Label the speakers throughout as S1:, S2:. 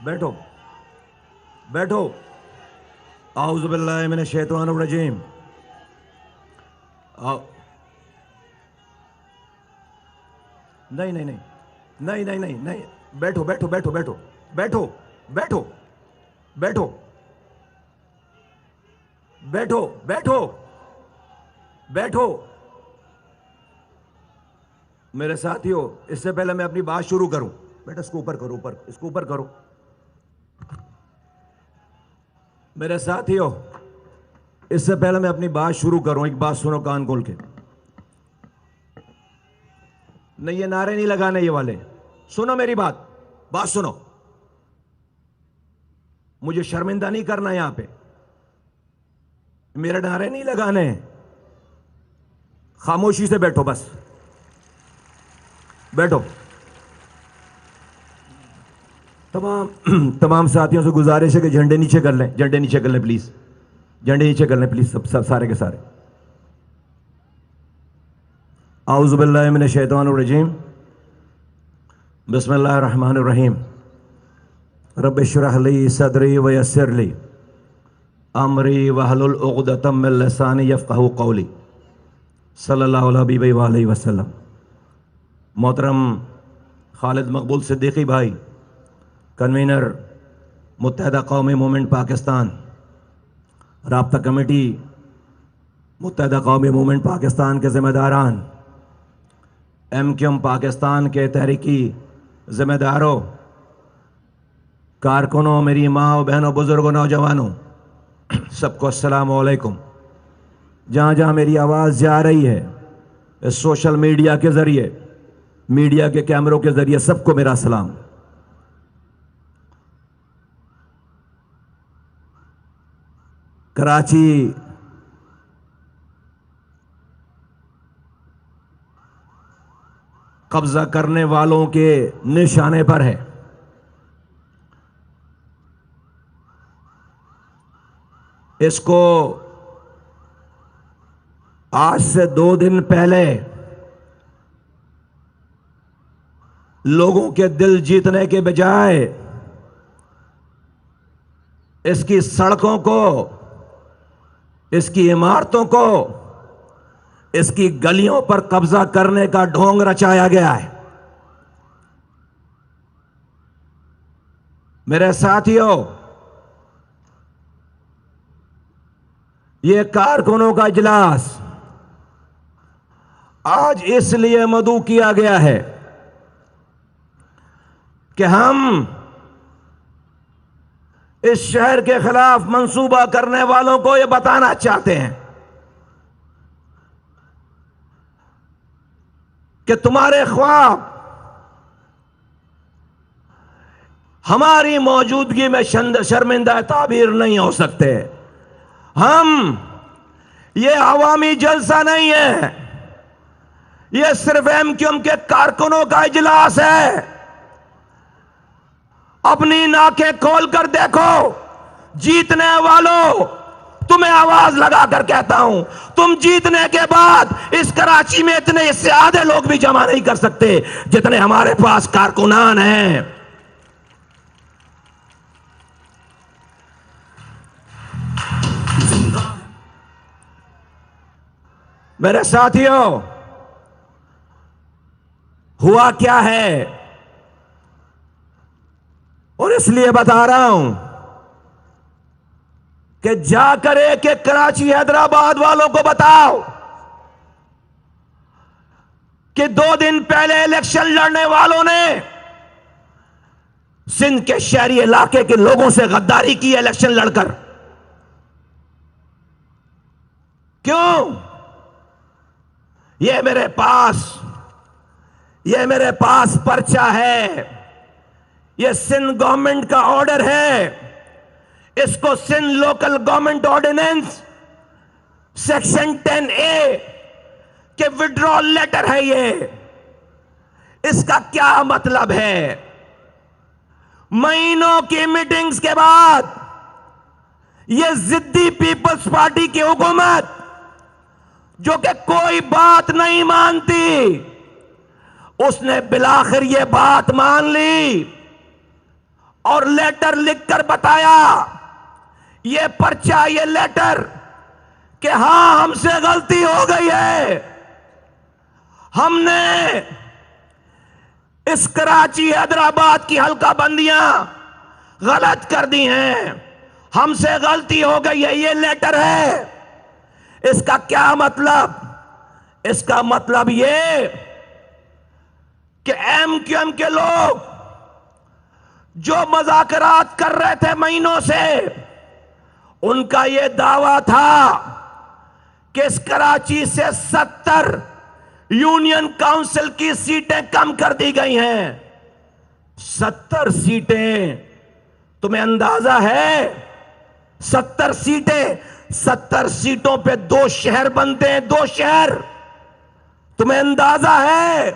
S1: بیٹھو بیٹھو. اعوذ باللہ من الشیطان الرجیم. نہیں نہیں نہیں نہیں نہیں نہیں نہیں. بیٹھو بیٹھو بیٹھو بیٹھو بیٹھو بیٹھو بیٹھو بیٹھو بیٹھو بیٹھو. میرے ساتھیو، اس سے پہلے میں اپنی بات شروع کروں، بیٹا اس کو اوپر کرو، اوپر اس کو اوپر کرو. میرے ساتھیو، اس سے پہلے میں اپنی بات شروع کروں، ایک بات سنو کان کھول کے. نہیں، یہ نعرے نہیں لگانے یہ والے. سنو میری بات سنو. مجھے شرمندہ نہیں کرنا یہاں پہ، میرے نعرے نہیں لگانے. خاموشی سے بیٹھو، بس بیٹھو. تمام ساتھیوں سے گزارش ہے کہ جھنڈے نیچے کر لیں، جھنڈے نیچے کر لیں پلیز، جھنڈے نیچے کر لیں پلیز، سب سارے کے سارے. اعوذ باللہ من الشیطان الرجیم. بسم اللہ الرحمن الرحیم. رب اشرح لی صدری ویسر لی امری واحلل عقدۃ من لسانی یفقہوا قولی. صلی اللہ علیہ وآلہ وسلم. محترم خالد مقبول صدیقی بھائی، کنوینر متحدہ قومی موومنٹ پاکستان، رابطہ کمیٹی متحدہ قومی موومنٹ پاکستان کے ذمہ داران، ایم کیو ایم پاکستان کے تحریکی ذمہ داروں، کارکنوں، میری ماں و بہنوں، بزرگوں، نوجوانوں، سب کو السلام علیکم. جہاں جہاں میری آواز جا رہی ہے، اس سوشل میڈیا کے ذریعے، میڈیا کے کیمروں کے ذریعے، سب کو میرا سلام. کراچی قبضہ کرنے والوں کے نشانے پر ہے. اس کو آج سے 2 دن پہلے لوگوں کے دل جیتنے کے بجائے اس کی سڑکوں کو، اس کی عمارتوں کو، اس کی گلیوں پر قبضہ کرنے کا ڈھونگ رچایا گیا ہے. میرے ساتھیو، یہ کارکنوں کا اجلاس آج اس لیے مدعو کیا گیا ہے کہ ہم اس شہر کے خلاف منصوبہ کرنے والوں کو یہ بتانا چاہتے ہیں کہ تمہارے خواب ہماری موجودگی میں شرمندہ تعبیر نہیں ہو سکتے. یہ عوامی جلسہ نہیں ہے، یہ صرف ایم کیو ایم کے کارکنوں کا اجلاس ہے. اپنی ناکیں کھول کر دیکھو. جیتنے والوں، تمہیں آواز لگا کر کہتا ہوں، تم جیتنے کے بعد اس کراچی میں اتنے اس سے آدھے لوگ بھی جمع نہیں کر سکتے جتنے ہمارے پاس کارکنان ہیں. میرے ساتھیوں، ہوا کیا ہے اور اس لیے بتا رہا ہوں کہ جا کر ایک کراچی حیدرآباد والوں کو بتاؤ کہ 2 دن پہلے الیکشن لڑنے والوں نے سندھ کے شہری علاقے کے لوگوں سے غداری کی الیکشن لڑ کر. کیوں؟ یہ میرے پاس پرچہ ہے، یہ سندھ گورنمنٹ کا آرڈر ہے. اس کو Sindh local government ordinance section 10A کہ وڈرال لیٹر ہے یہ. اس کا کیا مطلب ہے؟ مہینوں کی میٹنگز کے بعد یہ ضدی پیپلز پارٹی کی حکومت، جو کہ کوئی بات نہیں مانتی، اس نے بالآخر یہ بات مان لی اور لیٹر لکھ کر بتایا، یہ پرچہ، یہ لیٹر، کہ ہاں ہم سے غلطی ہو گئی ہے، ہم نے اس کراچی حیدرآباد کی حلقہ بندیاں غلط کر دی ہیں، ہم سے غلطی ہو گئی ہے، یہ لیٹر ہے۔ اس کا کیا مطلب؟ اس کا مطلب یہ کہ ایم کیو ایم کے لوگ جو مذاکرات کر رہے تھے مہینوں سے، ان کا یہ دعویٰ تھا کہ اس کراچی سے 70 یونین کاؤنسل کی سیٹیں کم کر دی گئی ہیں۔ 70 سیٹیں، تمہیں اندازہ ہے؟ 70 سیٹیں، 70 سیٹوں پہ 2 شہر بنتے ہیں، 2 شہر۔ تمہیں اندازہ ہے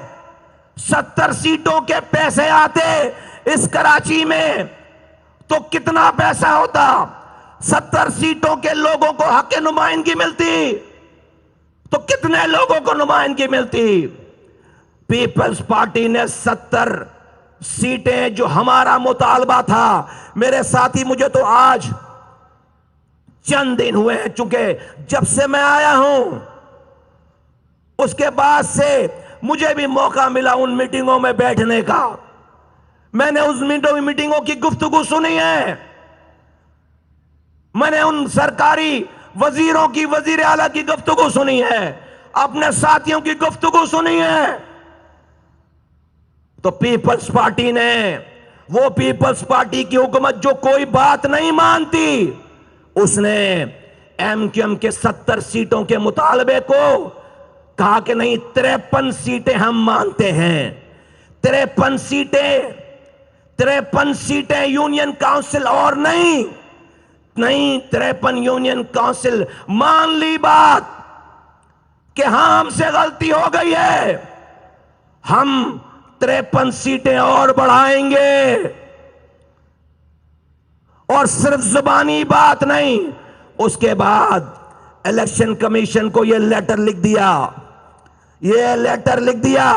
S1: 70 سیٹوں کے پیسے آتے اس کراچی میں تو کتنا پیسہ ہوتا؟ 70 سیٹوں کے لوگوں کو حق نمائندگی ملتی تو کتنے لوگوں کو نمائندگی ملتی؟ پیپلز پارٹی نے 70 سیٹیں، جو ہمارا مطالبہ تھا، میرے ساتھی، مجھے تو آج چند دن ہوئے ہیں، چونکہ جب سے میں آیا ہوں اس کے بعد سے مجھے بھی موقع ملا ان میٹنگوں میں بیٹھنے کا، میں نے اس میٹنگوں کی گفتگو سنی ہے، میں نے ان سرکاری وزیروں کی، وزیر اعلیٰ کی گفتگو سنی ہے، اپنے ساتھیوں کی گفتگو سنی ہے۔ تو پیپلز پارٹی نے، وہ پیپلز پارٹی کی حکومت جو کوئی بات نہیں مانتی، اس نے ایم کیو ایم کے 70 سیٹوں کے مطالبے کو کہا کہ نہیں، 53 سیٹیں ہم مانتے ہیں، 53 سیٹیں، 53 سیٹیں یونین کاؤنسل، اور نہیں 53 یونین کاؤنسل مان لی بات کہ ہاں ہم سے غلطی ہو گئی ہے، ہم 53 سیٹیں اور بڑھائیں گے۔ اور صرف زبانی بات نہیں، اس کے بعد الیکشن کمیشن کو یہ لیٹر لکھ دیا، یہ لیٹر لکھ دیا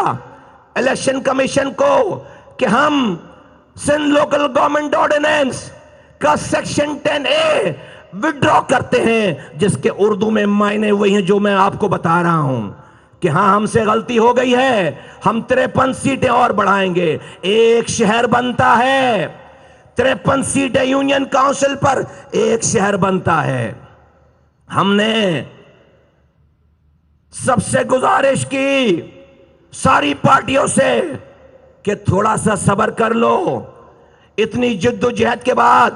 S1: الیکشن کمیشن کو کہ ہم سندھ لوکل گورنمنٹ آرڈیننس کا سیکشن 10A وڈرا کرتے ہیں، جس کے اردو میں معنی وہی ہیں جو میں آپ کو بتا رہا ہوں کہ ہاں ہم سے غلطی ہو گئی ہے، ہم 53 سیٹیں اور بڑھائیں گے۔ ایک شہر بنتا ہے، 53 سیٹیں یونین کاؤنسل پر ایک شہر بنتا ہے۔ ہم نے سب سے گزارش کی، ساری پارٹیوں سے، کہ تھوڑا سا صبر کر لو، اتنی جد و جہد کے بعد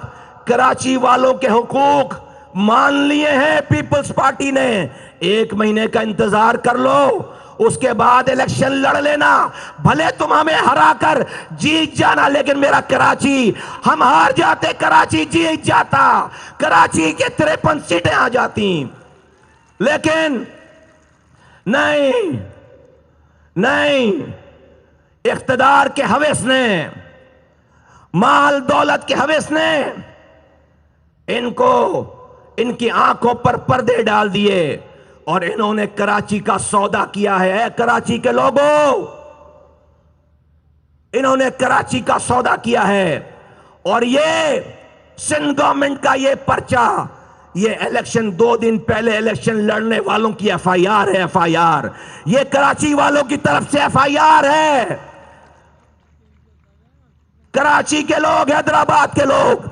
S1: کراچی والوں کے حقوق مان لیے ہیں پیپلز پارٹی نے، 1 مہینے کا انتظار کر لو، اس کے بعد الیکشن لڑ لینا، بھلے تم ہمیں ہرا کر جیت جانا، لیکن میرا کراچی، ہم ہار جاتے کراچی جیت جاتا، کراچی کے 53 سیٹیں آ جاتی، لیکن نہیں، اقتدار کے ہوس نے، مال دولت کے ہوس نے ان کی آنکھوں پر پردے ڈال دیے، اور انہوں نے کراچی کا سودا کیا ہے۔ اے کراچی کے لوگوں، انہوں نے کراچی کا سودا کیا ہے، اور یہ سندھ گورنمنٹ کا یہ پرچہ، یہ الیکشن 2 دن پہلے الیکشن لڑنے والوں کی ایف آئی آر ہے، ایف آئی آر، یہ کراچی والوں کی طرف سے ایف آئی آر ہے۔ کراچی کے لوگ، حیدرآباد کے لوگ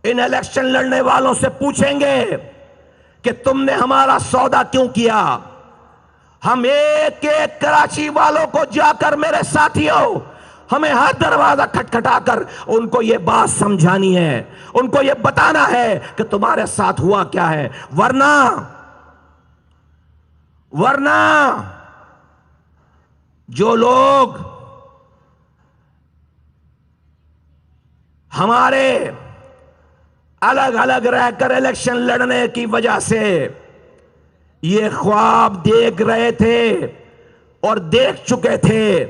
S1: ان الیکشن لڑنے والوں سے پوچھیں گے کہ تم نے ہمارا سودا کیوں کیا؟ ہم ایک ایک کراچی والوں کو جا کر، میرے ساتھیوں، ہمیں ہر دروازہ کھٹکھٹا کر ان کو یہ بات سمجھانی ہے، ان کو یہ بتانا ہے کہ تمہارے ساتھ ہوا کیا ہے، ورنہ جو لوگ ہمارے الگ الگ رہ کر الیکشن لڑنے کی وجہ سے یہ خواب دیکھ رہے تھے اور دیکھ چکے تھے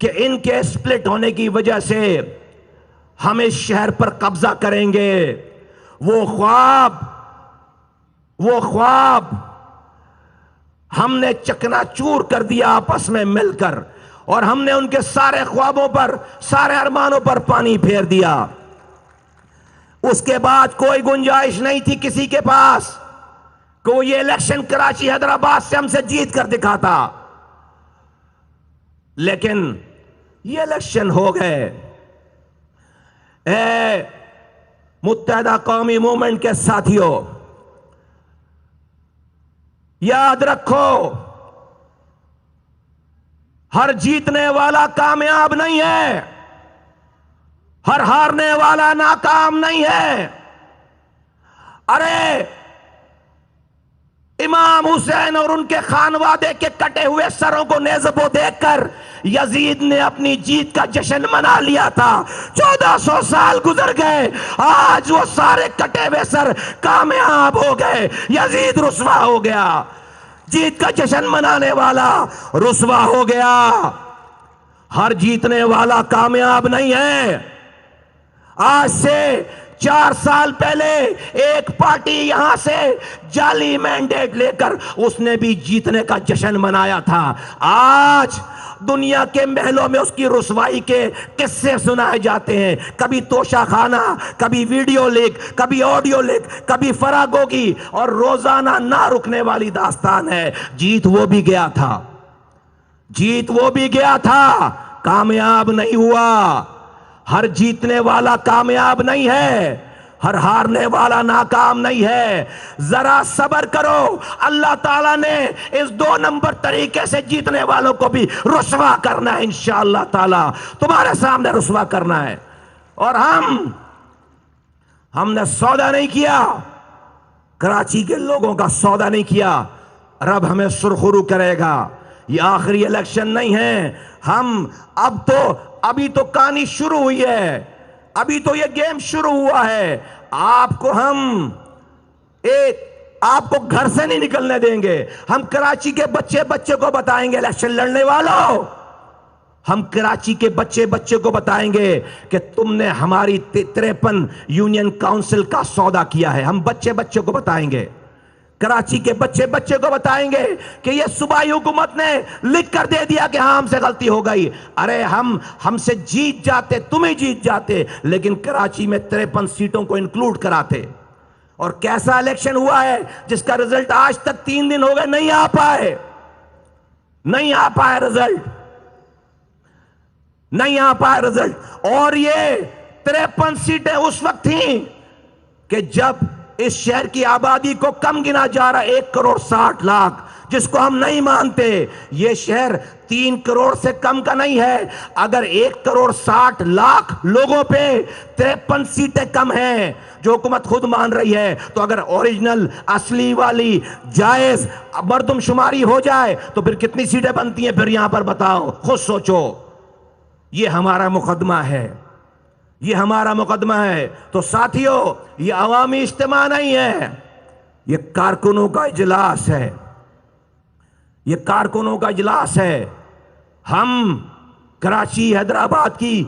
S1: کہ ان کے اسپلٹ ہونے کی وجہ سے ہم اس شہر پر قبضہ کریں گے، وہ خواب ہم نے چکنا چور کر دیا آپس میں مل کر، اور ہم نے ان کے سارے خوابوں پر، سارے ارمانوں پر پانی پھیر دیا۔ اس کے بعد کوئی گنجائش نہیں تھی کسی کے پاس کہ وہ یہ الیکشن کراچی حیدرآباد سے ہم سے جیت کر دکھاتا، لیکن یہ الیکشن ہو گئے۔ اے متحدہ قومی موومنٹ کے ساتھیوں، یاد رکھو، ہر جیتنے والا کامیاب نہیں ہے، ہر ہارنے والا ناکام نہیں ہے۔ ارے امام حسین اور ان کے خانوادے کے کٹے ہوئے سروں کو نیزبوں دیکھ کر یزید نے اپنی جیت کا جشن منا لیا تھا۔ 1400 سال گزر گئے، آج وہ سارے کٹے ہوئے سر کامیاب ہو گئے، یزید رسوا ہو گیا، جیت کا جشن منانے والا رسوا ہو گیا۔ ہر جیتنے والا کامیاب نہیں ہے۔ آج سے 4 سال پہلے ایک پارٹی یہاں سے جعلی مینڈیٹ لے کر اس نے بھی جیتنے کا جشن منایا تھا۔ آج دنیا کے محلوں میں اس کی رسوائی کے قصے سنائے جاتے ہیں، کبھی توشہ خانہ، کبھی ویڈیو لیک، کبھی آڈیو لیک، کبھی فراگوگی، اور روزانہ نہ رکنے والی داستان ہے۔ جیت وہ بھی گیا تھا، جیت وہ بھی گیا تھا، کامیاب نہیں ہوا۔ ہر جیتنے والا کامیاب نہیں ہے، ہر ہارنے والا ناکام نہیں ہے۔ ذرا صبر کرو، اللہ تعالیٰ نے اس 2 نمبر طریقے سے جیتنے والوں کو بھی رسوا کرنا ہے انشاءاللہ تعالیٰ، تمہارے سامنے رسوا کرنا ہے۔ اور ہم نے سودا نہیں کیا، کراچی کے لوگوں کا سودا نہیں کیا۔ رب ہمیں سرخرو کرے گا، یہ آخری الیکشن نہیں ہے۔ ہم ابھی تو کہانی شروع ہوئی ہے، ابھی تو یہ گیم شروع ہوا ہے۔ آپ کو گھر سے نہیں نکلنے دیں گے۔ ہم کراچی کے بچے کو بتائیں گے، الیکشن لڑنے والوں، ہم کراچی کے بچے کو بتائیں گے کہ تم نے ہماری 53 یونین کاؤنسل کا سودا کیا ہے۔ ہم بچے کو بتائیں گے، کراچی کے بچے کو بتائیں گے کہ یہ صوبائی حکومت نے لکھ کر دے دیا کہ ہاں ہم سے غلطی ہو گئی۔ ارے ہم سے جیت جاتے، تمہیں جیت جاتے، لیکن کراچی میں 53 سیٹوں کو انکلوڈ کراتے۔ اور کیسا الیکشن ہوا ہے جس کا رزلٹ آج تک 3 دن ہو گئے نہیں آ پائے رزلٹ۔ اور یہ 53 سیٹیں اس وقت تھیں کہ جب اس شہر کی آبادی کو کم گنا جا رہا 1,60,00,000، جس کو ہم نہیں مانتے۔ یہ شہر 3 کروڑ سے کم کا نہیں ہے۔ اگر 1,60,00,000 لوگوں پہ 53 سیٹیں کم ہیں جو حکومت خود مان رہی ہے، تو اگر اوریجنل اصلی والی جائز مردم شماری ہو جائے تو پھر کتنی سیٹیں بنتی ہیں؟ پھر یہاں پر بتاؤ، خود سوچو۔ یہ ہمارا مقدمہ ہے، یہ ہمارا مقدمہ ہے۔ تو ساتھیوں، یہ عوامی اجتماع نہیں ہے، یہ کارکنوں کا اجلاس ہے، یہ کارکنوں کا اجلاس ہے۔ ہم کراچی حیدرآباد کی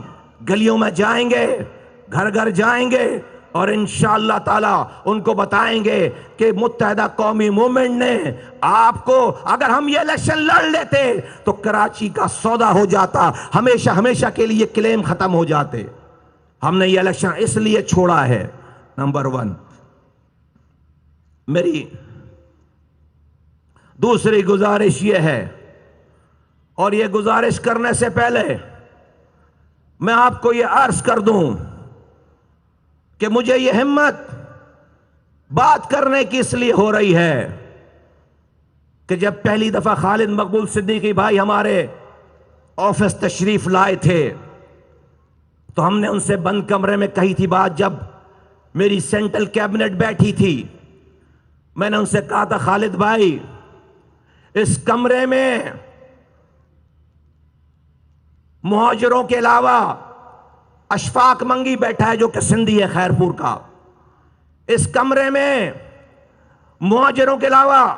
S1: گلیوں میں جائیں گے، گھر گھر جائیں گے، اور انشاءاللہ تعالی ان کو بتائیں گے کہ متحدہ قومی موومنٹ نے آپ کو، اگر ہم یہ الیکشن لڑ لیتے تو کراچی کا سودا ہو جاتا، ہمیشہ کے لیے کلیم ختم ہو جاتے۔ ہم نے یہ الیکشن اس لیے چھوڑا ہے۔ نمبر 1، میری دوسری گزارش یہ ہے، اور یہ گزارش کرنے سے پہلے میں آپ کو یہ عرض کر دوں کہ مجھے یہ ہمت بات کرنے کی اس لیے ہو رہی ہے کہ جب پہلی دفعہ خالد مقبول صدیقی بھائی ہمارے آفس تشریف لائے تھے تو ہم نے ان سے بند کمرے میں کہی تھی بات۔ جب میری سینٹرل کیبنٹ بیٹھی تھی، میں نے ان سے کہا تھا خالد بھائی، اس کمرے میں مہاجروں کے علاوہ اشفاق منگی بیٹھا ہے جو کہ سندھی ہے، خیرپور کا۔ اس کمرے میں مہاجروں کے علاوہ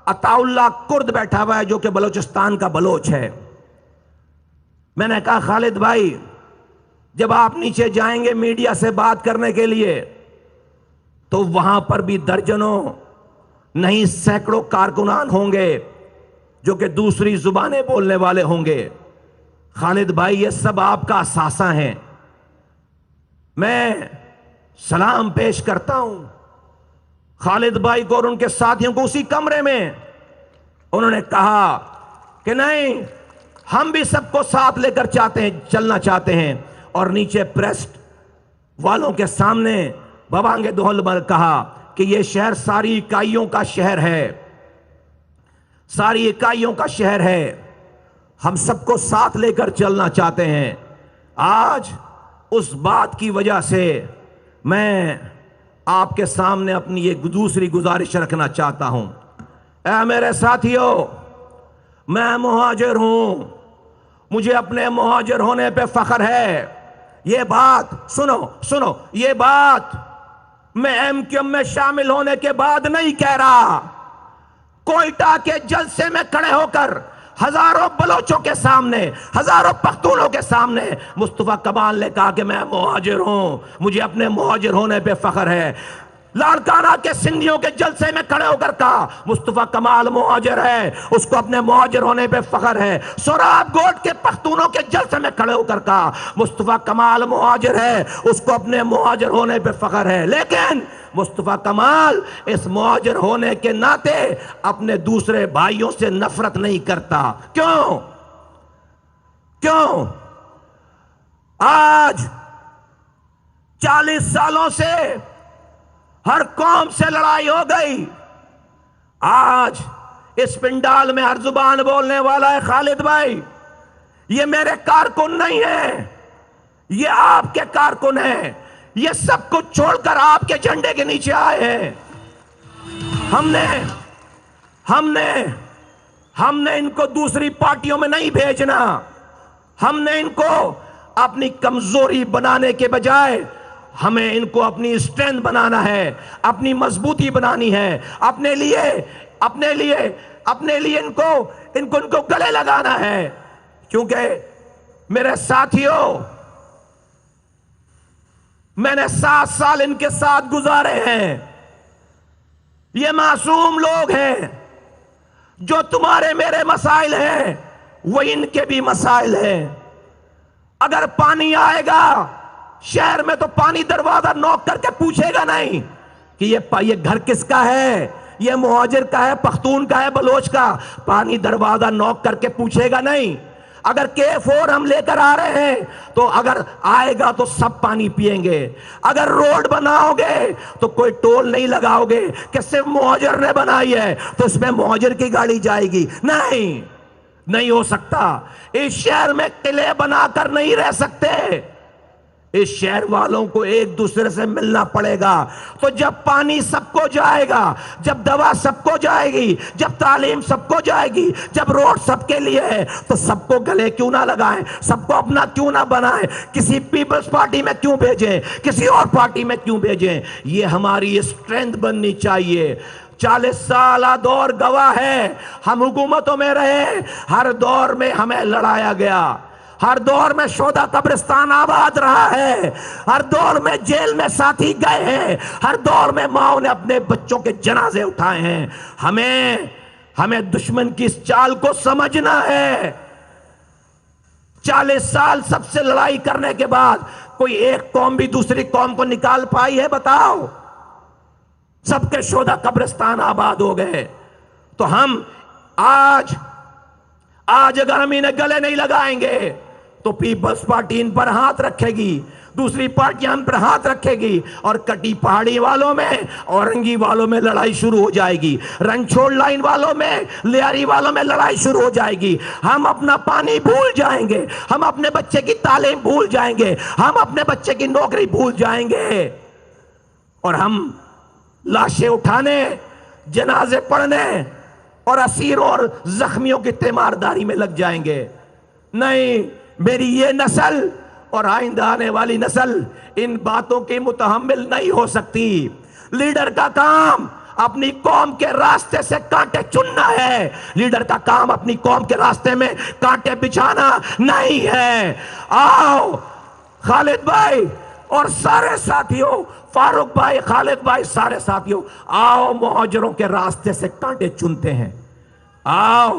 S1: عطا اللہ کرد بیٹھا ہوا ہے جو کہ بلوچستان کا بلوچ ہے۔ میں نے کہا خالد بھائی، جب آپ نیچے جائیں گے میڈیا سے بات کرنے کے لیے تو وہاں پر بھی درجنوں نہیں سینکڑوں کارکنان ہوں گے جو کہ دوسری زبانیں بولنے والے ہوں گے۔ خالد بھائی یہ سب آپ کا اثاثہ ہیں. میں سلام پیش کرتا ہوں خالد بھائی کو اور ان کے ساتھیوں کو. اسی کمرے میں انہوں نے کہا کہ نہیں ہم بھی سب کو ساتھ لے کر چلنا چاہتے ہیں. اور نیچے پریس والوں کے سامنے بابانگ دہل نے کہا کہ یہ شہر ساری اکائیوں کا شہر ہے, ساری اکائیوں کا شہر ہے, ہم سب کو ساتھ لے کر چلنا چاہتے ہیں. آج اس بات کی وجہ سے میں آپ کے سامنے اپنی یہ دوسری گزارش رکھنا چاہتا ہوں. اے میرے ساتھیوں, میں مہاجر ہوں, مجھے اپنے مہاجر ہونے پہ فخر ہے. یہ بات سنو, یہ بات میں ایم کیو ایم میں شامل ہونے کے بعد نہیں کہہ رہا. کوئٹہ کے جلسے میں کھڑے ہو کر ہزاروں بلوچوں کے سامنے, ہزاروں پختونوں کے سامنے مصطفیٰ کمال نے کہا کہ میں مہاجر ہوں, مجھے اپنے مہاجر ہونے پہ فخر ہے. لاڑکانہ کے سندھیوں کے جلسے میں کھڑے ہو کر کہا مصطفیٰ کمال مہاجر ہے, اس کو اپنے مہاجر ہونے پہ فخر ہے. سوراب گوٹ کے پختونوں کے جلسے میں کھڑے ہو کر کہا مصطفیٰ کمال مہاجر ہے, اس کو اپنے مہاجر ہونے پہ فخر ہے. لیکن مصطفیٰ کمال اس مہاجر ہونے کے ناطے اپنے دوسرے بھائیوں سے نفرت نہیں کرتا. کیوں؟ آج 40 سالوں سے ہر قوم سے لڑائی ہو گئی. آج اس پنڈال میں ہر زبان بولنے والا ہے خالد بھائی. یہ میرے کارکن نہیں ہیں, یہ آپ کے کارکن ہیں. یہ سب کچھ چھوڑ کر آپ کے جھنڈے کے نیچے آئے ہیں. ہم نے ان کو دوسری پارٹیوں میں نہیں بھیجنا. ہم نے ان کو اپنی کمزوری بنانے کے بجائے ہمیں ان کو اپنی اسٹرینتھ بنانا ہے, اپنی مضبوطی بنانی ہے. اپنے لیے ان کو گلے لگانا ہے. کیونکہ میرے ساتھیوں, میں نے 7 سال ان کے ساتھ گزارے ہیں. یہ معصوم لوگ ہیں. جو تمہارے میرے مسائل ہیں وہ ان کے بھی مسائل ہیں. اگر پانی آئے گا شہر میں تو پانی دروازہ نوک کر کے پوچھے گا نہیں کہ یہ گھر کس کا ہے, یہ مہاجر کا ہے, پختون کا ہے, بلوچ کا. پانی دروازہ نوک کر کے پوچھے گا نہیں. اگر K4 ہم لے کر آ رہے ہیں تو اگر آئے گا تو سب پانی پیئیں گے. اگر روڈ بناؤ گے تو کوئی ٹول نہیں لگاؤ گے کہ صرف مہاجر نے بنائی ہے تو اس میں مہاجر کی گاڑی جائے گی. نہیں ہو سکتا. اس شہر میں قلعے بنا کر نہیں رہ سکتے. اس شہر والوں کو ایک دوسرے سے ملنا پڑے گا. تو جب پانی سب کو جائے گا, جب دوا سب کو جائے گی, جب تعلیم سب کو جائے گی, جب روڈ سب کے لیے ہے, تو سب کو گلے کیوں نہ لگائیں, سب کو اپنا کیوں نہ بنائیں. کسی پیپلز پارٹی میں کیوں بھیجیں, کسی اور پارٹی میں کیوں بھیجیں. یہ ہماری اسٹرینتھ بننی چاہیے. 40 سالہ دور گواہ ہے. ہم حکومتوں میں رہے, ہر دور میں ہمیں لڑایا گیا, ہر دور میں شہداء قبرستان آباد رہا ہے, ہر دور میں جیل میں ساتھی گئے ہیں, ہر دور میں ماؤں نے اپنے بچوں کے جنازے اٹھائے ہیں. ہمیں دشمن کی اس چال کو سمجھنا ہے. 40 سال سب سے لڑائی کرنے کے بعد کوئی ایک قوم بھی دوسری قوم کو نکال پائی ہے؟ بتاؤ. سب کے شہداء قبرستان آباد ہو گئے. تو ہم آج اگر ہم انہیں گلے نہیں لگائیں گے تو پیپلز پارٹی ان پر ہاتھ رکھے گی, دوسری پارٹیاں ان پر ہاتھ رکھے گی, اور کٹی پہاڑی والوں میں, اورنگی والوں میں لڑائی شروع ہو جائے گی, رنچھوڑ لائن والوں میں, لیاری والوں میں لڑائی شروع ہو جائے گی. ہم اپنا پانی بھول جائیں گے, ہم اپنے بچے کی تعلیم بھول جائیں گے, ہم اپنے بچے کی نوکری بھول جائیں گے, اور ہم لاشیں اٹھانے, جنازے پڑھنے اور اسیروں اور زخمیوں کی تیمارداری میں لگ جائیں گے. نہیں, میری یہ نسل اور آئندہ آنے والی نسل ان باتوں کی متحمل نہیں ہو سکتی. لیڈر کا کام اپنی قوم کے راستے سے کانٹے چننا ہے. لیڈر کا کام اپنی قوم کے راستے میں کانٹے بچھانا نہیں ہے. آؤ خالد بھائی اور سارے ساتھیوں, فاروق بھائی, خالد بھائی, سارے ساتھیوں, آؤ مہاجروں کے راستے سے کانٹے چنتے ہیں. آؤ.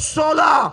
S1: 16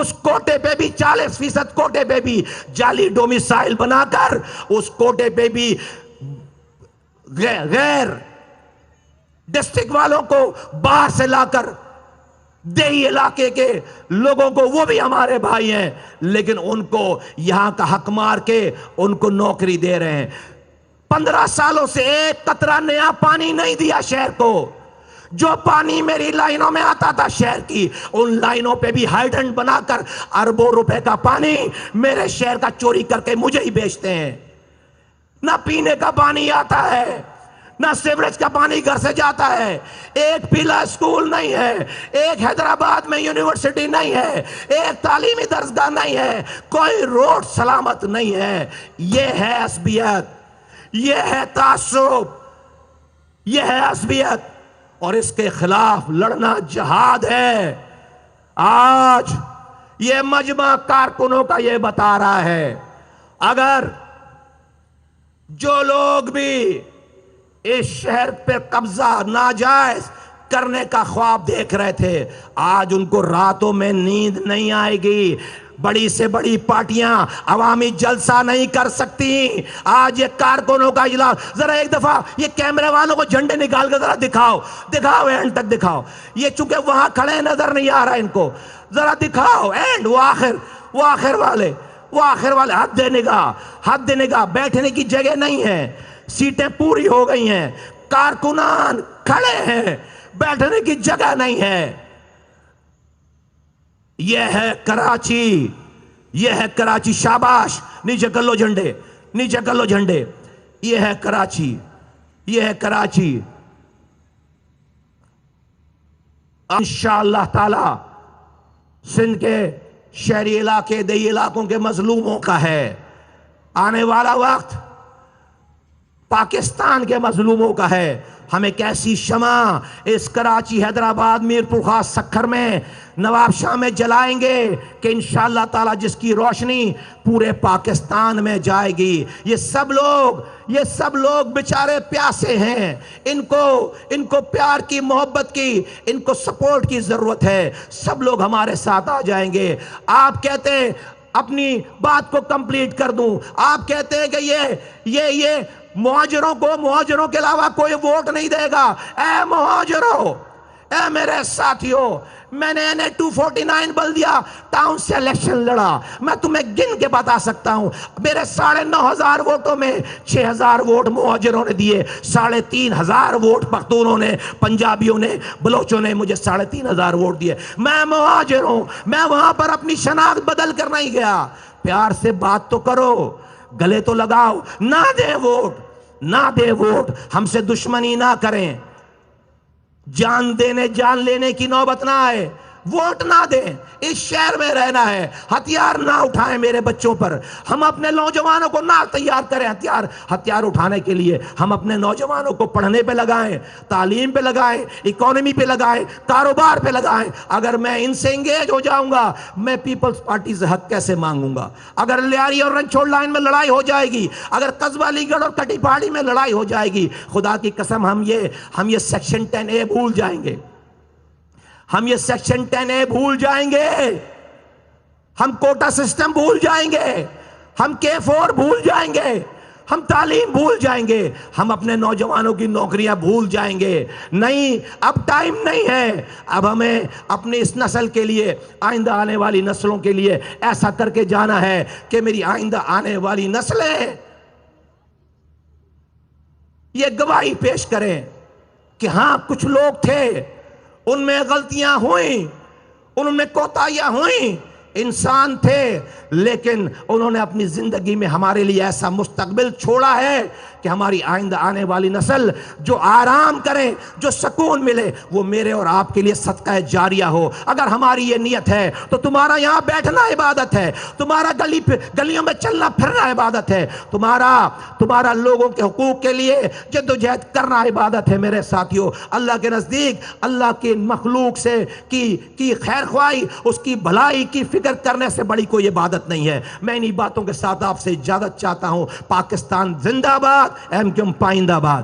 S1: اس کوٹے پہ بھی 40% کوٹے پہ بھی جعلی ڈومیسائل بنا کر اس کوٹے پہ بھی غیر ڈسٹرکٹ والوں کو باہر سے لا کر دیہی علاقے کے لوگوں کو، وہ بھی ہمارے بھائی ہیں، لیکن ان کو یہاں کا حق مار کے ان کو نوکری دے رہے ہیں۔ 15 سالوں سے ایک قطرہ نیا پانی نہیں دیا شہر کو۔ جو پانی میری لائنوں میں آتا تھا شہر کی، ان لائنوں پہ بھی ہائیڈرنٹ بنا کر اربوں روپے کا پانی میرے شہر کا چوری کر کے مجھے ہی بیچتے ہیں۔ نہ پینے کا پانی آتا ہے، نہ سیوریج کا پانی گھر سے جاتا ہے، ایک پیلا اسکول نہیں ہے، ایک حیدرآباد میں یونیورسٹی نہیں ہے، ایک تعلیمی درسگاہ نہیں ہے، کوئی روڈ سلامت نہیں ہے۔ یہ ہے عصبیت، یہ ہے تعصب، یہ ہے عصبیت، اور اس کے خلاف لڑنا جہاد ہے۔ آج یہ مجمع کارکنوں کا یہ بتا رہا ہے، اگر جو لوگ بھی اس شہر پہ قبضہ ناجائز کرنے کا خواب دیکھ رہے تھے، آج ان کو راتوں میں نیند نہیں آئے گی۔ بڑی سے بڑی پارٹیاں عوامی جلسہ نہیں کر سکتی۔ آج یہ کارکنوں کا اجلاس، ذرا ایک دفعہ یہ کیمرے والوں کو جھنڈے نکال کر ذرا دکھاؤ، اینڈ تک دکھاؤ۔ یہ چونکہ وہاں کھڑے نظر نہیں آ رہا ان کو، ذرا دکھاؤ اینڈ، وہ آخر والے حد نگاہ، بیٹھنے کی جگہ نہیں ہے، سیٹیں پوری ہو گئی ہیں، کارکنان کھڑے ہیں، بیٹھنے کی جگہ نہیں ہے۔ یہ ہے کراچی، یہ ہے کراچی۔ شاباش، نیچے کر لو جھنڈے، نیچے کر لو جھنڈے۔ یہ ہے کراچی، یہ ہے کراچی۔ انشاءاللہ تعالی سندھ کے شہری علاقے، دیہی علاقوں کے مظلوموں کا ہے۔ آنے والا وقت پاکستان کے مظلوموں کا ہے۔ ہم ایک ایسی شمع اس کراچی، حیدرآباد، میرپور خاص، سکھر میں، نواب شاہ میں جلائیں گے کہ انشاءاللہ تعالی جس کی روشنی پورے پاکستان میں جائے گی۔ یہ سب لوگ بیچارے پیاسے ہیں، ان کو پیار کی، محبت کی، ان کو سپورٹ کی ضرورت ہے۔ سب لوگ ہمارے ساتھ آ جائیں گے۔ آپ کہتے ہیں، اپنی بات کو کمپلیٹ کر دوں، آپ کہتے ہیں کہ یہ مہاجروں کے علاوہ کوئی ووٹ نہیں دے گا۔ اے مہاجروں، اے میرے ساتھیوں، میں نے NA-249 بلدیہ ٹاؤن سے الیکشن لڑا، میں تمہیں گن کے بتا سکتا ہوں، میرے 9,500 ووٹوں میں 6,000 ووٹ مہاجروں نے دیے، 3,500 ووٹ پختونوں نے، پنجابیوں نے، بلوچوں نے مجھے 3,500 ووٹ دیے۔ میں مہاجر ہوں، میں وہاں پر اپنی شناخت بدل کر نہیں گیا۔ پیار سے بات تو کرو، گلے تو لگاؤ، نہ دے ووٹ، ہم سے دشمنی نہ کریں، جان لینے کی نوبت نہ آئے، ووٹ نہ دیں۔ اس شہر میں رہنا ہے، ہتھیار نہ اٹھائیں میرے بچوں پر۔ ہم اپنے نوجوانوں کو نہ تیار کریں ہتھیار اٹھانے کے لیے۔ ہم اپنے نوجوانوں کو پڑھنے پہ لگائیں، تعلیم پہ لگائیں، اکانومی پہ لگائیں، کاروبار پہ لگائیں۔ اگر میں ان سے انگیج ہو جاؤں گا، میں پیپلز پارٹی سے حق کیسے مانگوں گا؟ اگر لیاری اور رنچوڑ لائن میں لڑائی ہو جائے گی، اگر قصبہ علی گڑھ اور کٹی پہاڑی میں لڑائی ہو جائے گی، خدا کی قسم ہم یہ سیکشن 10A بھول جائیں گے، ہم یہ سیکشن 10A بھول جائیں گے، ہم کوٹا سسٹم بھول جائیں گے، ہم K4 بھول جائیں گے، ہم تعلیم بھول جائیں گے، ہم اپنے نوجوانوں کی نوکریاں بھول جائیں گے۔ نہیں، اب ٹائم نہیں ہے، اب ہمیں اپنی اس نسل کے لیے، آئندہ آنے والی نسلوں کے لیے ایسا کر کے جانا ہے کہ میری آئندہ آنے والی نسلیں یہ گواہی پیش کریں کہ ہاں کچھ لوگ تھے، ان میں غلطیاں ہوئیں، ان میں کوتاہیاں ہوئیں، انسان تھے، لیکن انہوں نے اپنی زندگی میں ہمارے لیے ایسا مستقبل چھوڑا ہے کہ ہماری آئندہ آنے والی نسل جو آرام کرے، جو سکون ملے، وہ میرے اور آپ کے لیے صدقہ جاریہ ہو۔ اگر ہماری یہ نیت ہے تو تمہارا یہاں بیٹھنا عبادت ہے، تمہارا گلیوں میں چلنا پھرنا عبادت ہے، تمہارا لوگوں کے حقوق کے لیے جد و جہد کرنا عبادت ہے۔ میرے ساتھیوں، اللہ کے نزدیک اللہ کی مخلوق سے کی خیر خواہی، اس کی بھلائی کی فکر کرنے سے بڑی کوئی عبادت نہیں ہے۔ میں انہی باتوں کے ساتھ آپ سے اجازت چاہتا ہوں۔ پاکستان زندہ باد، MQM پائندہ باد۔